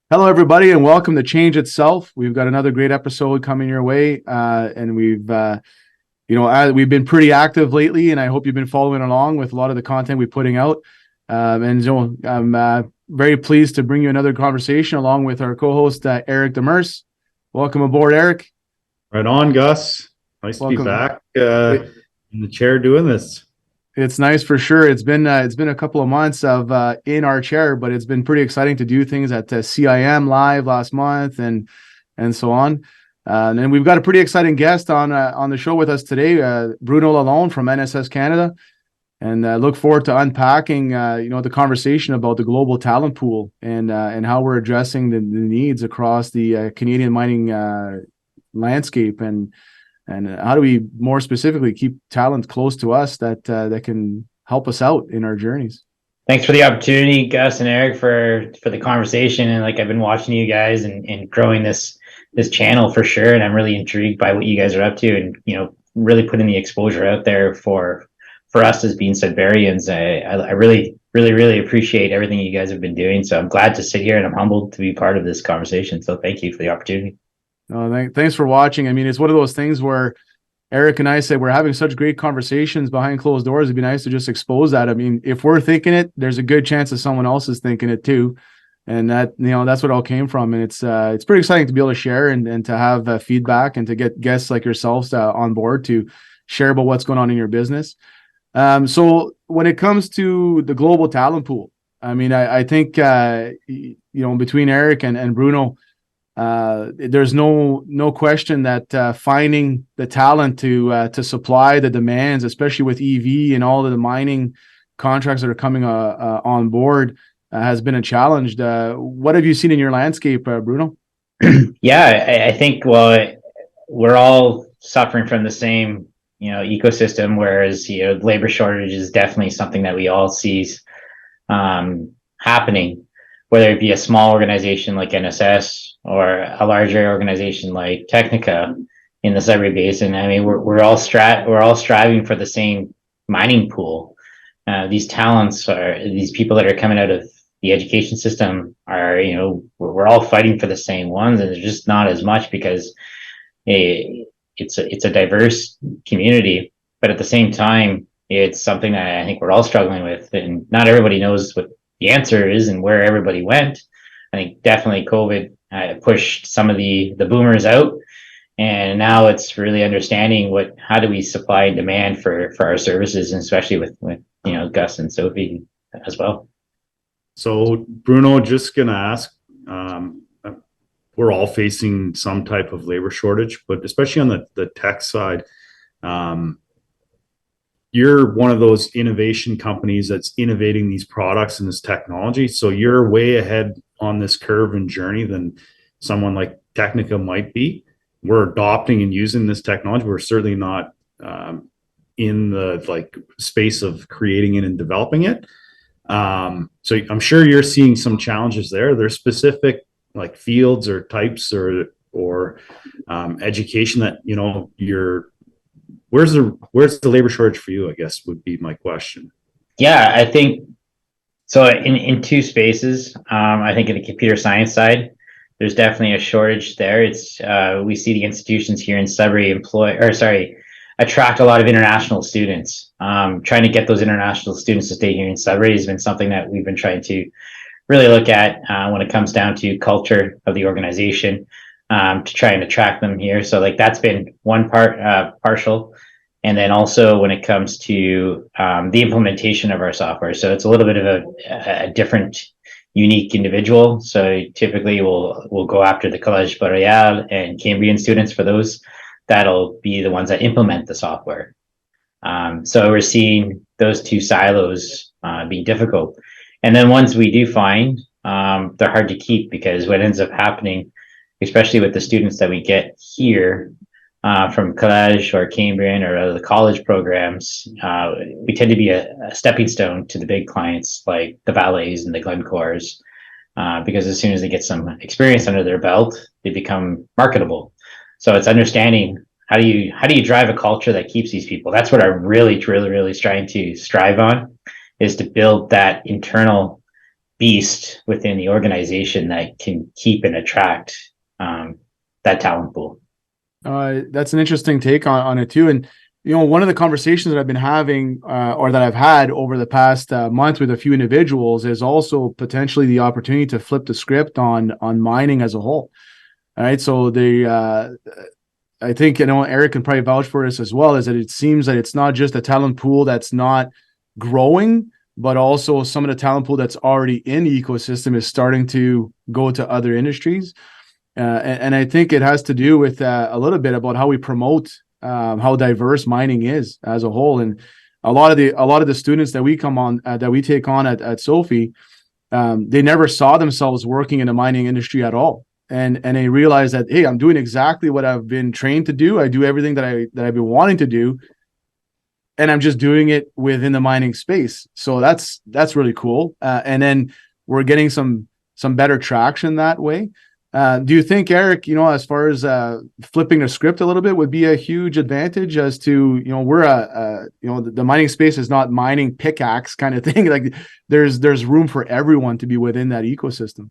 Hello, everybody, and welcome to Change Itself. We've got another great episode coming your way, and we've been pretty active lately, and I hope you've been following along with a lot of the content we're putting out. I'm very pleased to bring you another conversation along with our co-host Eric Demers. Welcome aboard, Eric. Right on, Gus. Nice to be Welcome. back in the chair doing this. It's nice for sure. It's been a couple of months of in our chair, but it's been pretty exciting to do things at CIM live last month and so on. And we've got a pretty exciting guest on the show with us today, Bruno Lalonde from NSS Canada, and look forward to unpacking the conversation about the global talent pool and how we're addressing the needs across the Canadian mining landscape and how do we more specifically keep talent close to us that can help us out in our journeys? Thanks for the opportunity, Gus and Eric, for the conversation. And I've been watching you guys and growing this channel for sure. And I'm really intrigued by what you guys are up to, and really putting the exposure out there for us as being Sudburyans. I really appreciate everything you guys have been doing. So I'm glad to sit here, and I'm humbled to be part of this conversation. So thank you for the opportunity. Thanks for watching. I mean, it's one of those things where Eric and I said we're having such great conversations behind closed doors. It'd be nice to just expose that. I mean, if we're thinking it, there's a good chance that someone else is thinking it too, and that's what it all came from. And it's pretty exciting to be able to share and to have feedback and to get guests like yourselves on board to share about what's going on in your business. So when it comes to the global talent pool, I mean, I think between Eric and Bruno, there's no question that finding the talent to supply the demands, especially with EV and all of the mining contracts that are coming on board, has been a challenge. What have you seen in your landscape, Bruno? Yeah, I think we're all suffering from the same ecosystem, whereas labor shortage is definitely something that we all see happening, whether it be a small organization like NSS or a larger organization like Technica in the Sudbury Basin. I mean, we're all striving for the same mining pool. These talents these people that are coming out of the education system are, we're all fighting for the same ones, and there's just not as much because it's a diverse community, but at the same time, it's something that I think we're all struggling with, and not everybody knows what the answer is and where everybody went. I think definitely COVID pushed some of the boomers out, and now it's really understanding how do we supply and demand for our services, and especially with Gus and Sophie as well. So Bruno, just gonna ask, we're all facing some type of labor shortage, but especially on the tech side, you're one of those innovation companies that's innovating these products and this technology. So you're way ahead on this curve and journey than someone like Technica might be. We're adopting and using this technology. We're certainly not in the space of creating it and developing it. So I'm sure you're seeing some challenges there. There's specific fields or types or education that you're. Where's the labor shortage for you, I guess, would be my question. Yeah, I think so. In two spaces, I think in the computer science side, there's definitely a shortage there. It's we see the institutions here in Sudbury attract a lot of international students. Trying to get those international students to stay here in Sudbury has been something that we've been trying to really look at when it comes down to culture of the organization, to try and attract them here. So that's been one partial. And then also when it comes to the implementation of our software. So it's a little bit of a different, unique individual. So typically we'll go after the Collège Boréal and Cambrian students for those. That'll be the ones that implement the software. So we're seeing those two silos being difficult. And then ones we do find, they're hard to keep, because what ends up happening, especially with the students that we get here from Collège or Cambrian or the college programs, we tend to be a stepping stone to the big clients like the Valets and the Glencores, because as soon as they get some experience under their belt, they become marketable. So it's understanding how do you drive a culture that keeps these people. That's what I'm really trying to strive on, is to build that internal beast within the organization that can keep and attract that talent pool. That's an interesting take on it too. And, one of the conversations that I've been having or that I've had over the past month with a few individuals is also potentially the opportunity to flip the script on mining as a whole. All right. So I think, Eric can probably vouch for this as well, is that it seems that it's not just a talent pool that's not growing, but also some of the talent pool that's already in the ecosystem is starting to go to other industries. And I think it has to do with a little bit about how we promote how diverse mining is as a whole. And a lot of the students that we take on at Sophie, they never saw themselves working in the mining industry at all. And they realize that, hey, I'm doing exactly what I've been trained to do. I do everything that I've been wanting to do, and I'm just doing it within the mining space. So that's really cool. And then we're getting some better traction that way. Do you think, Eric, as far as flipping the script a little bit would be a huge advantage as to, we're the mining space is not mining pickaxe kind of thing. Like there's room for everyone to be within that ecosystem.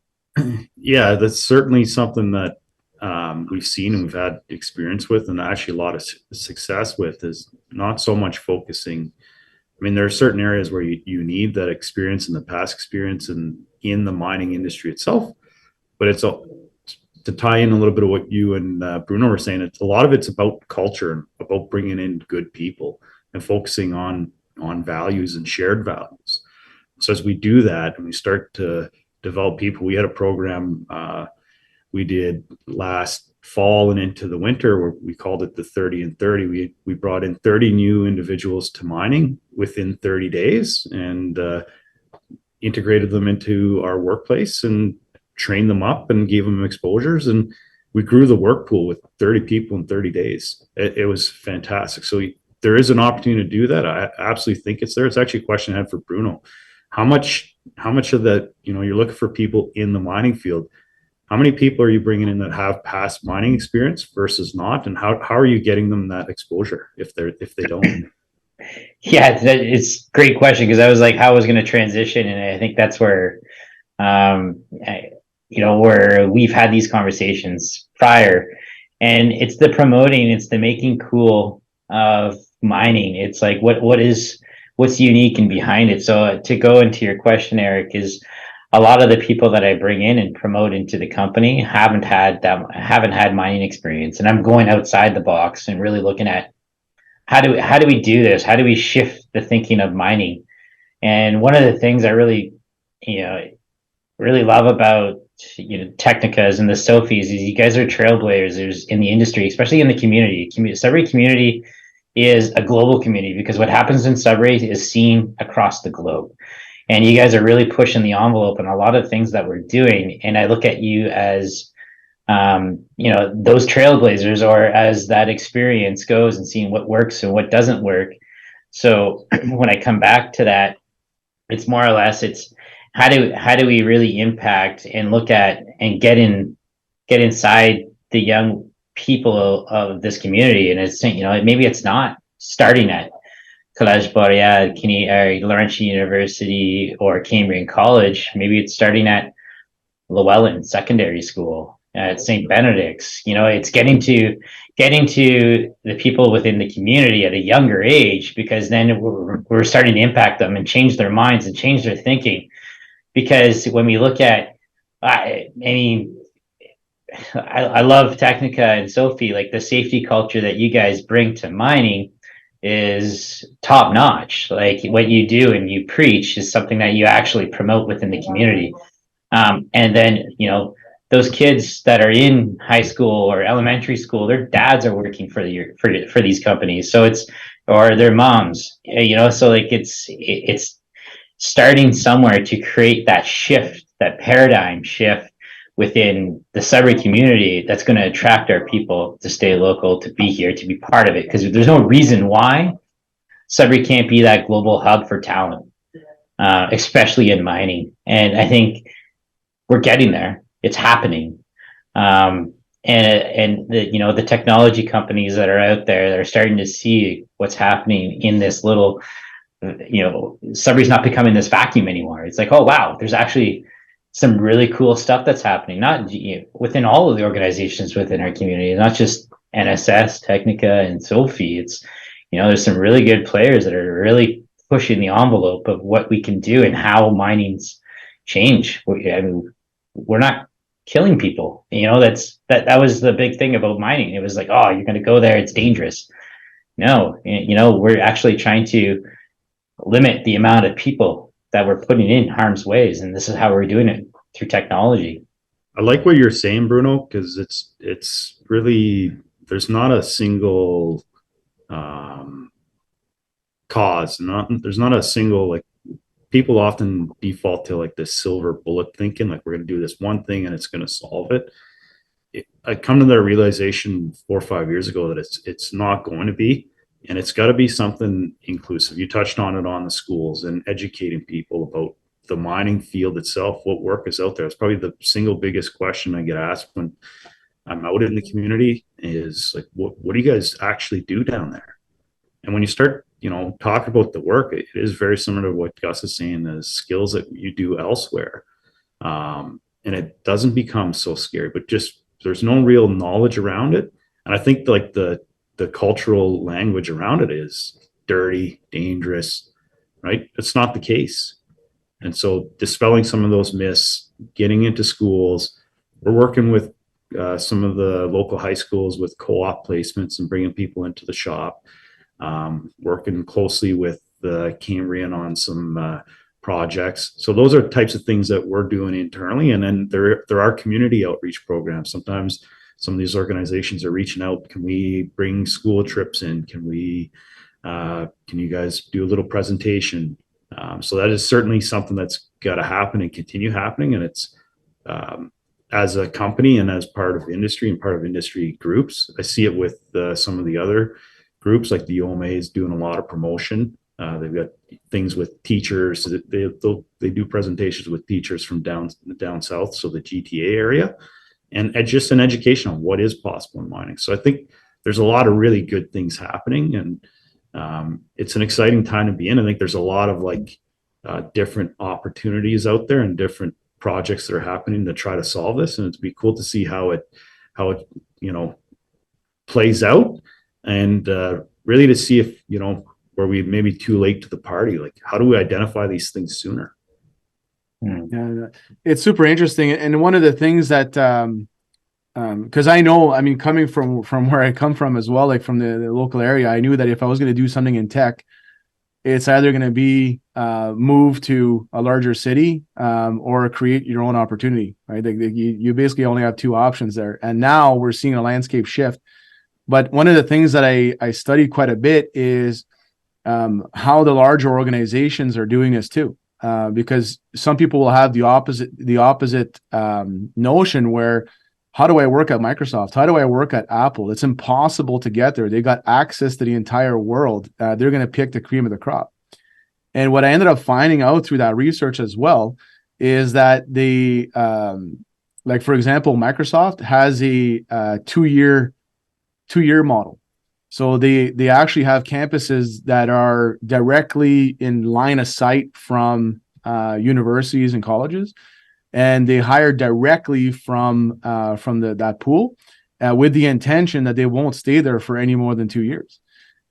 Yeah, that's certainly something that we've seen and we've had experience with, and actually a lot of success with, is not so much focusing. I mean, there are certain areas where you need that experience and the past experience in the mining industry itself, but it's to tie in a little bit of what you and Bruno were saying. A lot of it's about culture and about bringing in good people and focusing on values and shared values. So as we do that and we start to develop people, we had a program we did last fall and into the winter where we called it the 30 and 30. We brought in 30 new individuals to mining within 30 days and integrated them into our workplace and trained them up and gave them exposures, and we grew the work pool with 30 people in 30 days. It was fantastic. So there is an opportunity to do that. I absolutely think it's there. It's actually a question I had for Bruno. How much of that, you're looking for people in the mining field. How many people are you bringing in that have past mining experience versus not? And how are you getting them that exposure if they don't? Yeah, it's a great question, because I was like, how I was going to transition. And I think that's where, where we've had these conversations prior, and it's the promoting, it's the making cool of mining. It's like, what's unique and behind it. So to go into your question, Eric, is a lot of the people that I bring in and promote into the company haven't had mining experience. And I'm going outside the box and really looking at how do we do this? How do we shift the thinking of mining? And one of the things I really love about Technicas and the Sophies is you guys are trailblazers in the industry, especially in the community. Sudbury community is a global community, because what happens in Sudbury is seen across the globe. And you guys are really pushing the envelope in a lot of things that we're doing. And I look at you as, those trailblazers, or as that experience goes and seeing what works and what doesn't work. So when I come back to that, it's more or less, it's how do we really impact and look at and get inside the young people of this community. And it's, maybe it's not starting at Collège Boreal, or Laurentian University, or Cambrian College. Maybe it's starting at Llewellyn Secondary School, at St. Benedict's. It's getting to the people within the community at a younger age, because then we're starting to impact them and change their minds and change their thinking. Because when we look at, I love Technica and Sophie, like the safety culture that you guys bring to mining is top notch. Like what you do and you preach is something that you actually promote within the community. And then, those kids that are in high school or elementary school, their dads are working for these companies. So or their moms, so like it's starting somewhere to create that shift, that paradigm shift within the Sudbury community that's going to attract our people to stay local, to be here, to be part of it. Because there's no reason why Sudbury can't be that global hub for talent, especially in mining. And I think we're getting there. It's happening. And the technology companies that are out there that are starting to see what's happening in this little Sudbury's not becoming this vacuum anymore. It's like, oh wow, there's actually some really cool stuff that's happening, not within all of the organizations within our community, not just NSS, Technica, and Sophie. It's there's some really good players that are really pushing the envelope of what we can do and how mining's change. I mean, we're not killing people. That was the big thing about mining. It was like, oh, you're going to go there, it's dangerous. No, we're actually trying to limit the amount of people that we're putting in harm's ways, and this is how we're doing it through technology. I like what you're saying, Bruno, because it's really, there's not a single cause. There's not a single, like, people often default to like this silver bullet thinking, like we're going to do this one thing and it's going to solve it. I come to the realization 4 or 5 years ago that it's not going to be, and it's got to be something inclusive. You touched on it on the schools and educating people about the mining field itself, what work is out there. It's probably the single biggest question I get asked when I'm out in the community is like, what do you guys actually do down there? And when you start, talk about the work, it is very similar to what Gus is saying, the skills that you do elsewhere. And it doesn't become so scary, but just there's no real knowledge around it. And I think like the cultural language around it is dirty, dangerous, right? It's not the case. And so dispelling some of those myths, getting into schools, we're working with some of the local high schools with co-op placements and bringing people into the shop. Working closely with Cambrian on some projects. So those are types of things that we're doing internally. And then there are community outreach programs. Sometimes some of these organizations are reaching out. Can we bring school trips in? Can you guys do a little presentation? So that is certainly something that's got to happen and continue happening. And it's as a company and as part of industry and part of industry groups, I see it with some of the other groups, like the OMA is doing a lot of promotion. They've got things with teachers. They do presentations with teachers from down south, so the GTA area, and just an education on what is possible in mining. So I think there's a lot of really good things happening, and it's an exciting time to be in. I think there's a lot of different opportunities out there and different projects that are happening to try to solve this, and it'd be cool to see how it plays out. And really to see if, were we maybe too late to the party? Like, how do we identify these things sooner? Yeah, it's super interesting. And one of the things that, because I know, I mean, coming from where I come from as well, like from the local area, I knew that if I was going to do something in tech, it's either going to be move to a larger city or create your own opportunity, right? You basically only have two options there. And now we're seeing a landscape shift. But one of the things that I studied quite a bit is how the larger organizations are doing this too, because some people will have the opposite notion where, how do I work at Microsoft? How do I work at Apple? It's impossible to get there. They got access to the entire world. They're going to pick the cream of the crop. And what I ended up finding out through that research as well is that like for example, Microsoft has a two-year model. So they actually have campuses that are directly in line of sight from universities and colleges, and they hire directly from that pool with the intention that they won't stay there for any more than 2 years.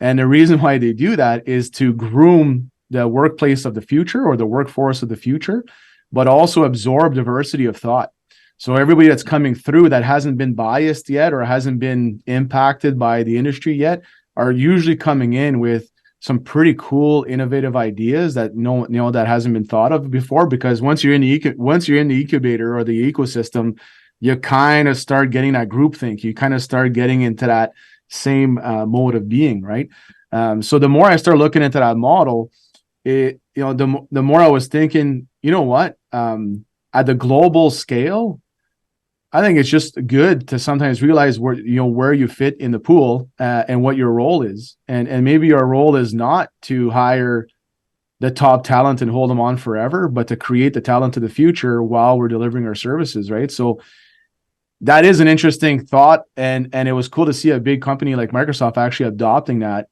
And the reason why they do that is to groom the workplace of the future or the workforce of the future, but also absorb diversity of thought. So everybody that's coming through that hasn't been biased yet or hasn't been impacted by the industry yet are usually coming in with some pretty cool, innovative ideas that that hasn't been thought of before. Because once you're in the incubator or the ecosystem, you kind of start getting that groupthink. You kind of start getting into that same mode of being, right? So the more I start looking into that model, the more I was thinking, what? At the global scale, I think it's just good to sometimes realize where you fit in the pool and what your role is. And maybe your role is not to hire the top talent and hold them on forever, but to create the talent of the future while we're delivering our services, right? So that is an interesting thought. And it was cool to see a big company like Microsoft actually adopting that.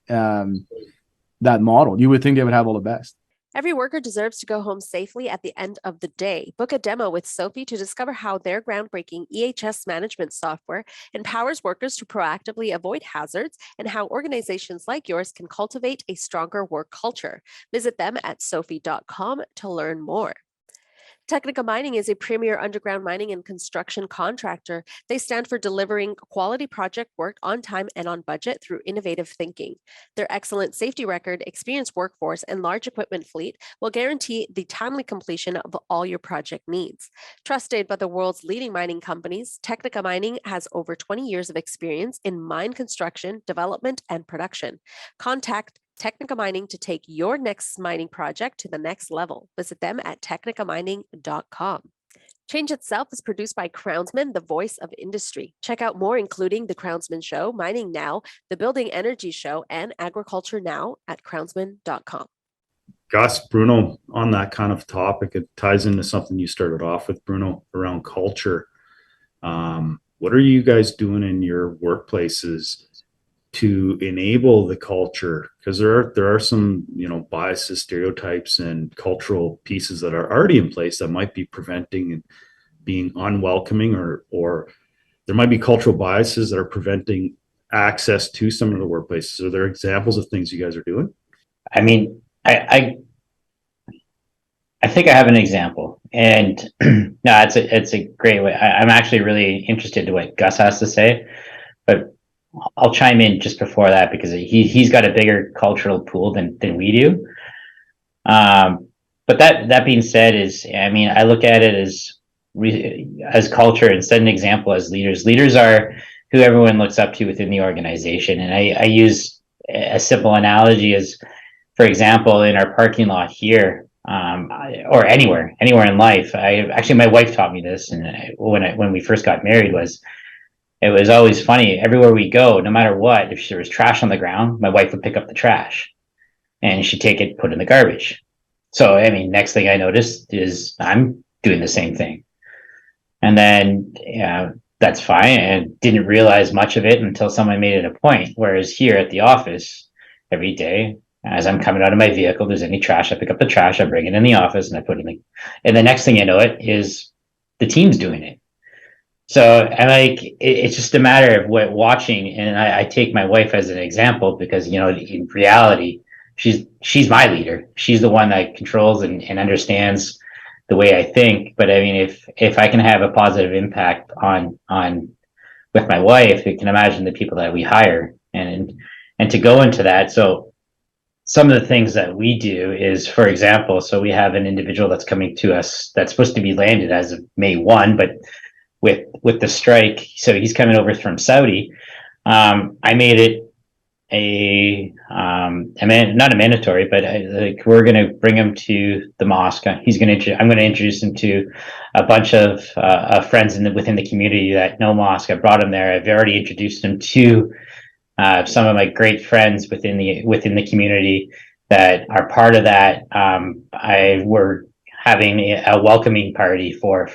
model. You would think they would have all the best. Every worker deserves to go home safely at the end of the day. Book a demo with Sophie to discover how their groundbreaking EHS management software empowers workers to proactively avoid hazards and how organizations like yours can cultivate a stronger work culture. Visit them at sophie.com to learn more. Technica Mining is a premier underground mining and construction contractor. They stand for delivering quality project work on time and on budget through innovative thinking. Their excellent safety record, experienced workforce, and large equipment fleet will guarantee the timely completion of all your project needs. Trusted by the world's leading mining companies, Technica Mining has over 20 years of experience in mine construction, development, and production. Contact Technica Mining to take your next mining project to the next level. Visit them at technicamining.com. Change Itself is produced by Crownsman, the voice of industry. Check out more, including The Crownsman Show, Mining Now, The Building Energy Show, and Agriculture Now at crownsman.com. Gus, Bruno, on that kind of topic, it ties into something you started off with, Bruno, around culture. What are you guys doing in your workplaces to enable the culture? Because there are some, biases, stereotypes, and cultural pieces that are already in place that might be preventing and being unwelcoming, or there might be cultural biases that are preventing access to some of the workplaces. Are there examples of things you guys are doing? I mean, I think I have an example, and no, it's a great way. I'm actually really interested in what Gus has to say, but I'll chime in just before that because he's got a bigger cultural pool than we do. But that being said, I look at it as culture and set an example as leaders. Leaders are who everyone looks up to within the organization, and I use a simple analogy as, for example, in our parking lot here, or anywhere in life. My wife taught me this, and when we first got married, it was always funny. Everywhere we go, no matter what, if there was trash on the ground, my wife would pick up the trash and she'd take it, put it in the garbage. So, next thing I noticed is I'm doing the same thing. And then, that's fine. And didn't realize much of it until someone made it a point. Whereas here at the office, every day, as I'm coming out of my vehicle, there's any trash, I pick up the trash, I bring it in the office and I put it in. And the next thing you know, it is the team's doing it. So, it's just a matter of watching, and I take my wife as an example because, in reality, she's my leader. She's the one that controls and understands the way I think. But if I can have a positive impact on with my wife, you can imagine the people that we hire and to go into that. So some of the things that we do is, for example, so we have an individual that's coming to us that's supposed to be landed as of May 1, but with the strike, so he's coming over from Saudi. I made it not a mandatory, but we're going to bring him to the mosque. I'm going to introduce him to a bunch of friends within the community that know mosque. I brought him there. I've already introduced him to some of my great friends within the community that are part of that. We're having a welcoming party for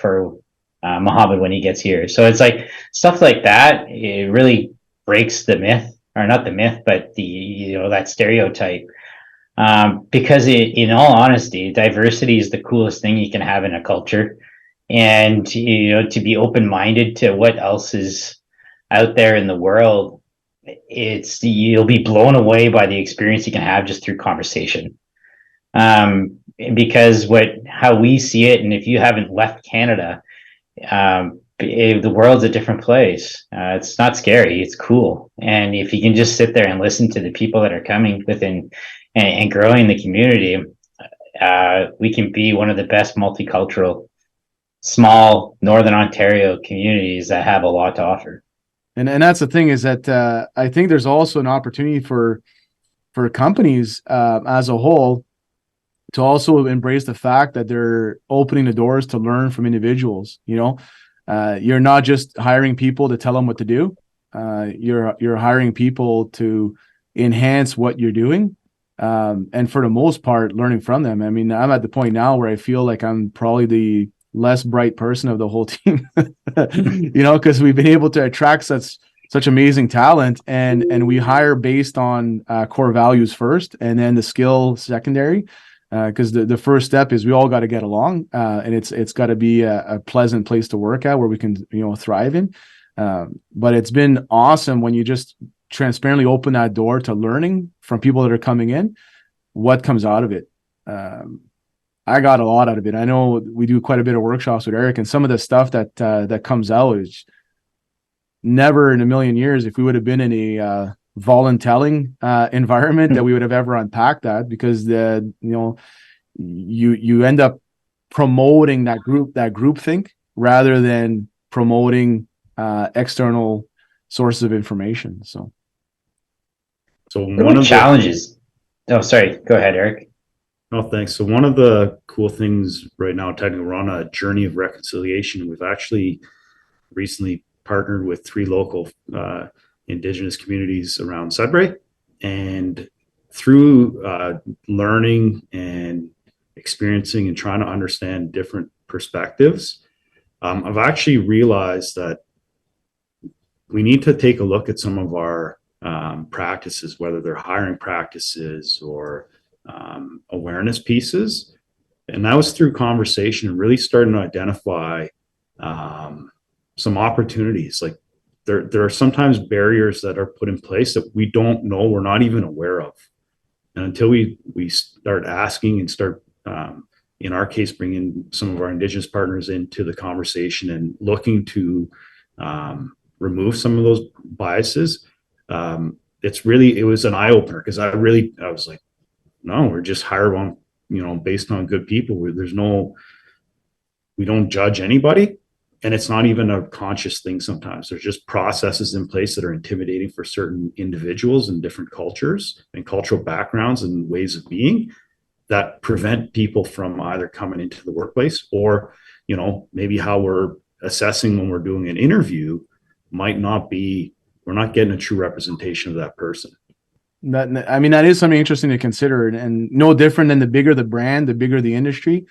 Muhammad when he gets here. So it's like stuff like that. It really breaks the myth, or not the myth, but that stereotype. Because in all honesty, diversity is the coolest thing you can have in a culture, and to be open-minded to what else is out there in the world. You'll be blown away by the experience you can have just through conversation. Because how we see it, and if you haven't left Canada, the world's a different place. It's not scary, it's cool. And if you can just sit there and listen to the people that are coming within and growing the community, we can be one of the best multicultural small Northern Ontario communities that have a lot to offer. And that's the thing, is that I think there's also an opportunity for companies as a whole to also embrace the fact that they're opening the doors to learn from individuals. You're not just hiring people to tell them what to do. You're hiring people to enhance what you're doing, and for the most part, learning from them. I'm at the point now where I feel like I'm probably the less bright person of the whole team, because we've been able to attract such such amazing talent, and we hire based on core values first, and then the skill secondary. Because the first step is we all got to get along, and it's got to be a pleasant place to work at where we can thrive in. But it's been awesome when you just transparently open that door to learning from people that are coming in. What comes out of it? I got a lot out of it. I know we do quite a bit of workshops with Eric, and some of the stuff that comes out is never in a million years, if we would have been in a voluntelling environment, that we would have ever unpacked that, because you end up promoting that group think rather than promoting external sources of information. So one of the challenges. Oh, sorry. Go ahead, Eric. Oh, thanks. So one of the cool things right now, technically, we're on a journey of reconciliation. We've actually recently partnered with 3 local Indigenous communities around Sudbury, and through learning and experiencing and trying to understand different perspectives, I've actually realized that we need to take a look at some of our practices, whether they're hiring practices or awareness pieces. And that was through conversation and really starting to identify some opportunities. Like there are sometimes barriers that are put in place that we don't know, we're not even aware of. And until we start asking and start, in our case, bringing some of our Indigenous partners into the conversation and looking to remove some of those biases, it was an eye opener, because I was like, no, we're just hired on, based on good people. We don't judge anybody. And it's not even a conscious thing sometimes. There's just processes in place that are intimidating for certain individuals in different cultures and cultural backgrounds and ways of being, that prevent people from either coming into the workplace, or, maybe how we're assessing when we're doing an interview might not be, we're not getting a true representation of that person. That is something interesting to consider, and no different than the bigger the brand, the bigger the industry,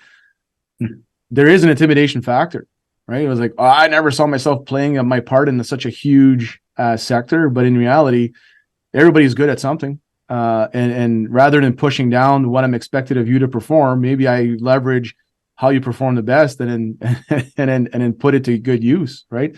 there is an intimidation factor, right? It was like, I never saw myself playing my part in such a huge sector, but in reality, everybody's good at something. And rather than pushing down what I'm expected of you to perform, maybe I leverage how you perform the best and then put it to good use, right?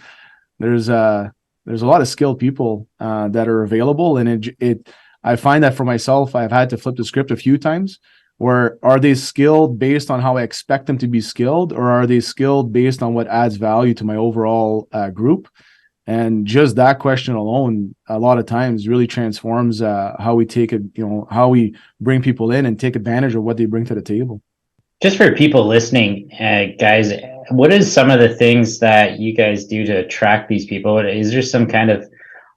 There's a lot of skilled people that are available, and I find that for myself, I've had to flip the script a few times, where are they skilled based on how I expect them to be skilled, or are they skilled based on what adds value to my overall group? And just that question alone, a lot of times, really transforms how we take it, how we bring people in and take advantage of what they bring to the table. Just for people listening, guys, what is some of the things that you guys do to attract these people? Is there some kind of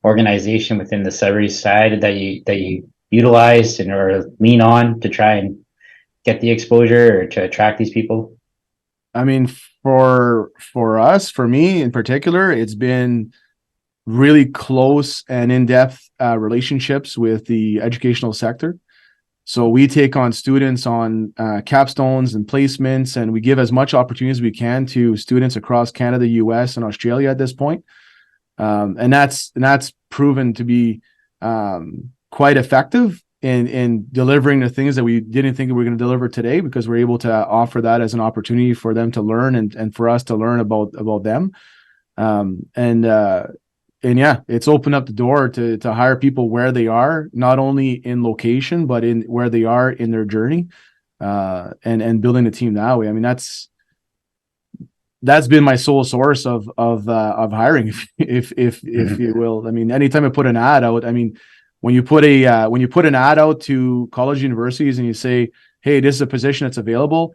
organization within the Sudbury side that you utilize or lean on to try and get the exposure or to attract these people? I mean, for us, for me in particular, it's been really close and in-depth relationships with the educational sector. So we take on students on capstones and placements, and we give as much opportunity as we can to students across Canada, US, and Australia at this point. And that's proven to be quite effective in delivering the things that we didn't think we were going to deliver today, because we're able to offer that as an opportunity for them to learn and for us to learn about them. And yeah, it's opened up the door to hire people where they are, not only in location, but in where they are in their journey, and building the team that way. I mean, that's been my sole source of hiring, if you will. I mean, anytime I put an ad out, I mean, when you put an ad out to college universities and you say, hey, this is a position that's available,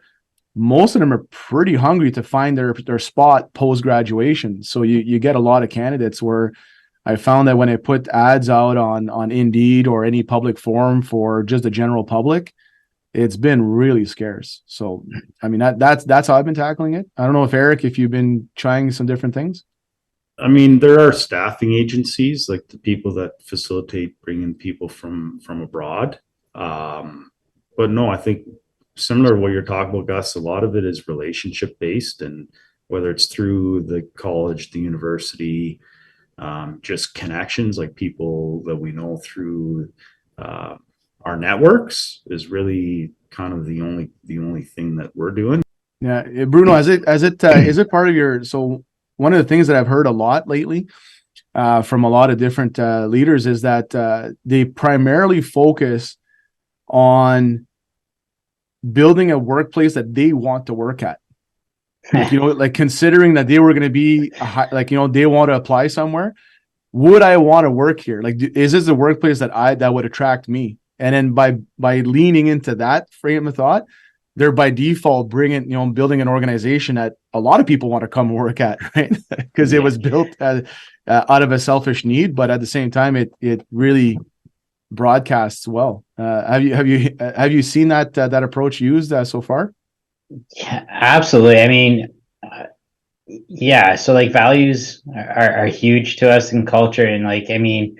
most of them are pretty hungry to find their spot post-graduation. So you get a lot of candidates, where I found that when I put ads out on Indeed or any public forum for just the general public, it's been really scarce. So, I mean, that's how I've been tackling it. I don't know if you've been trying some different things. I mean, there are staffing agencies, like the people that facilitate bringing people from abroad. But no, I think similar to what you're talking about, Gus, a lot of it is relationship based, and whether it's through the college, the university, just connections, like people that we know through our networks, is really kind of the only thing that we're doing. Yeah, Bruno, is it part of your? So one of the things that I've heard a lot lately from a lot of different leaders is that they primarily focus on building a workplace that they want to work at. Like, like considering that they were going to be they want to apply somewhere. Would I want to work here? Like, is this a workplace that would attract me? And then by leaning into that frame of thought, they're by default building an organization that a lot of people want to come work at, right? Because it was built out of a selfish need, but at the same time, it really broadcasts well. Have you seen that approach used so far? Yeah, absolutely. I mean, yeah. So like values are huge to us in culture, and like, I mean,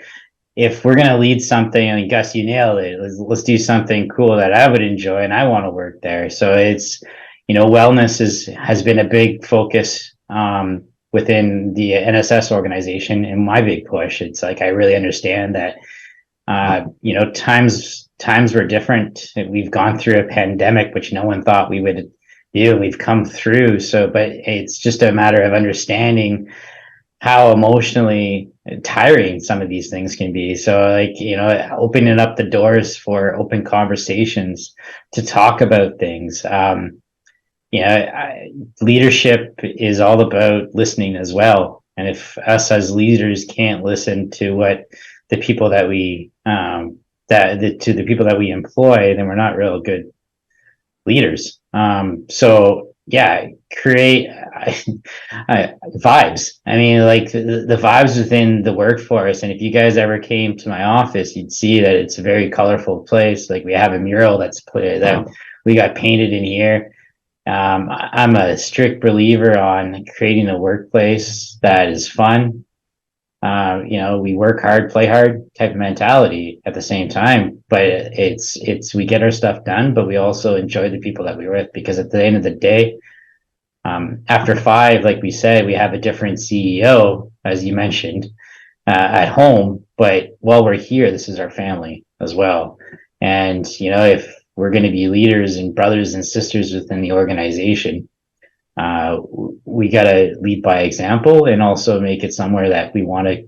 if we're gonna lead something, I mean, Gus, you nailed it. Let's do something cool that I would enjoy and I want to work there. So it's, wellness has been a big focus within the NSS organization, and my big push. It's like I really understand that times were different. We've gone through a pandemic, which no one thought we would do. We've come through. So, but it's just a matter of understanding how emotionally tiring some of these things can be. So like, opening up the doors for open conversations to talk about things. Leadership is all about listening as well. And if us as leaders can't listen to what the people that we to the people that we employ, then we're not real good leaders. So yeah, create vibes. I mean, like the vibes within the workforce. And if you guys ever came to my office, you'd see that it's a very colorful place. Like we have a mural that we got painted in here. I'm a strict believer on creating a workplace that is fun. We work hard, play hard type of mentality at the same time, but we get our stuff done, but we also enjoy the people that we're with, because at the end of the day, after 5, like we said, we have a different CEO, as you mentioned, at home, but while we're here, this is our family as well. And, if we're going to be leaders and brothers and sisters within the organization, we got to lead by example, and also make it somewhere that we want to,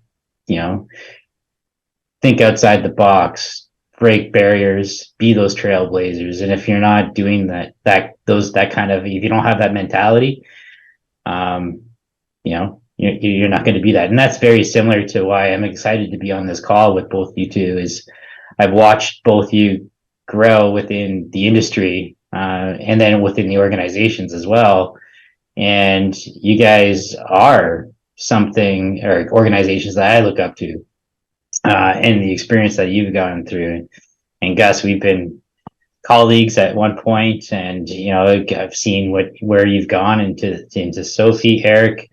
think outside the box, break barriers, be those trailblazers. And if you're not doing that kind of, if you don't have that mentality, you're not going to be that. And that's very similar to why I'm excited to be on this call with both you two. Is I've watched both you grow within the industry, and then within the organizations as well. And you guys are something, or organizations that I look up to, and the experience that you've gone through. And Gus, we've been colleagues at one point, and I've seen where you've gone into Sophie, Eric,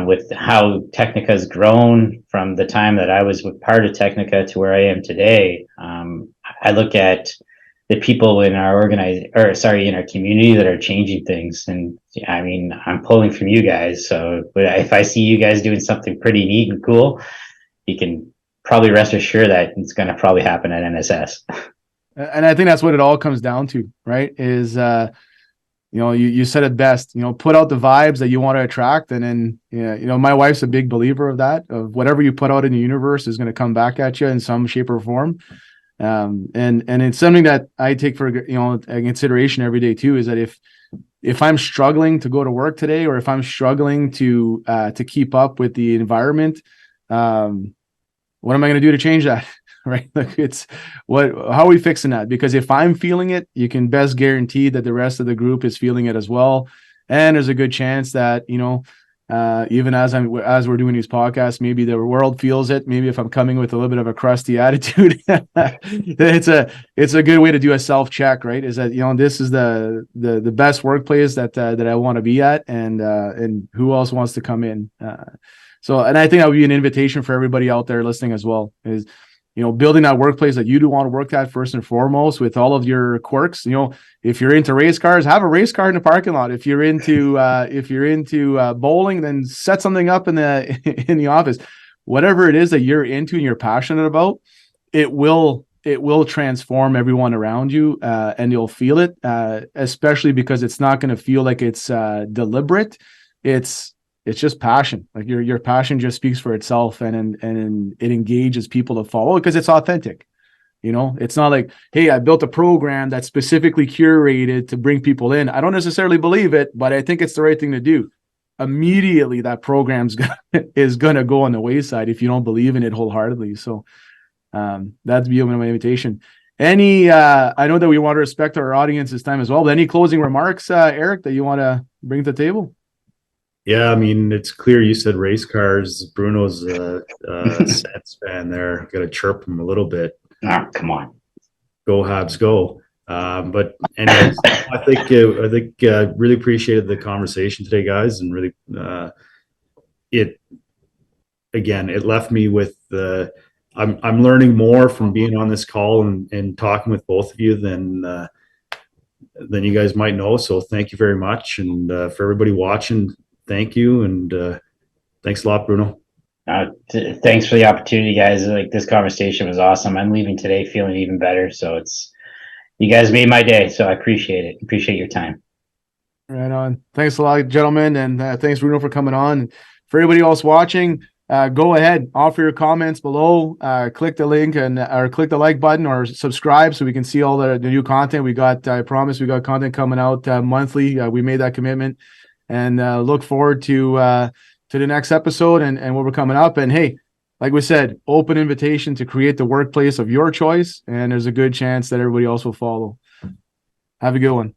with how Technica has grown from the time that I was part of Technica to where I am today. I look at the people in our in our community that are changing things. And I mean, I'm pulling from you guys. So if I see you guys doing something pretty neat and cool, you can probably rest assured that it's going to probably happen at NSS. And I think that's what it all comes down to, right? Is, you said it best, put out the vibes that you want to attract. And then, my wife's a big believer of that, of whatever you put out in the universe is going to come back at you in some shape or form. And it's something that I take for consideration every day too, is that if I'm struggling to go to work today, or if I'm struggling to keep up with the environment, what am I going to do to change that? Right? Like how are we fixing that? Because if I'm feeling it, you can best guarantee that the rest of the group is feeling it as well. And there's a good chance that, even as we're doing these podcasts, maybe the world feels it. Maybe if I'm coming with a little bit of a crusty attitude, it's a good way to do a self check, right? Is that, this is the best workplace that I want to be at, and who else wants to come in? And I think that would be an invitation for everybody out there listening as well. Is, building that workplace that you do want to work at first and foremost, with all of your quirks. If you're into race cars, have a race car in the parking lot. If you're into bowling, then set something up in the office. Whatever it is that you're into and you're passionate about, it will transform everyone around you, and you'll feel it, especially because it's not going to feel like it's deliberate. It's just passion. Like your passion just speaks for itself, and it engages people to follow because it's authentic. It's not like, hey, I built a program that's specifically curated to bring people in. I don't necessarily believe it, but I think it's the right thing to do. Immediately that is going to go on the wayside if you don't believe in it wholeheartedly. So that's beyond my invitation. I know that we want to respect our audience's time as well, but any closing remarks, Eric, that you want to bring to the table? Yeah, I mean, it's clear you said race cars. Bruno's Sets fan there. Got to chirp him a little bit. Oh, come on. Go Habs, go. But anyways, I think really appreciated the conversation today, guys, and really it left me with I'm learning more from being on this call and talking with both of you than you guys might know. So thank you very much, and for everybody watching, thank you, and thanks a lot, Bruno. Thanks for the opportunity, guys. Like, this conversation was awesome. I'm leaving today feeling even better. So you guys made my day. So I appreciate it. Appreciate your time. Right on. Thanks a lot, gentlemen. And thanks, Bruno, for coming on. For everybody else watching, go ahead, offer your comments below, click the link or click the like button or subscribe so we can see all the new content. I promise we got content coming out monthly. We made that commitment, and look forward to the next episode and what we're coming up. And hey, like we said, open invitation to create the workplace of your choice, and there's a good chance that everybody else will follow. Have a good one.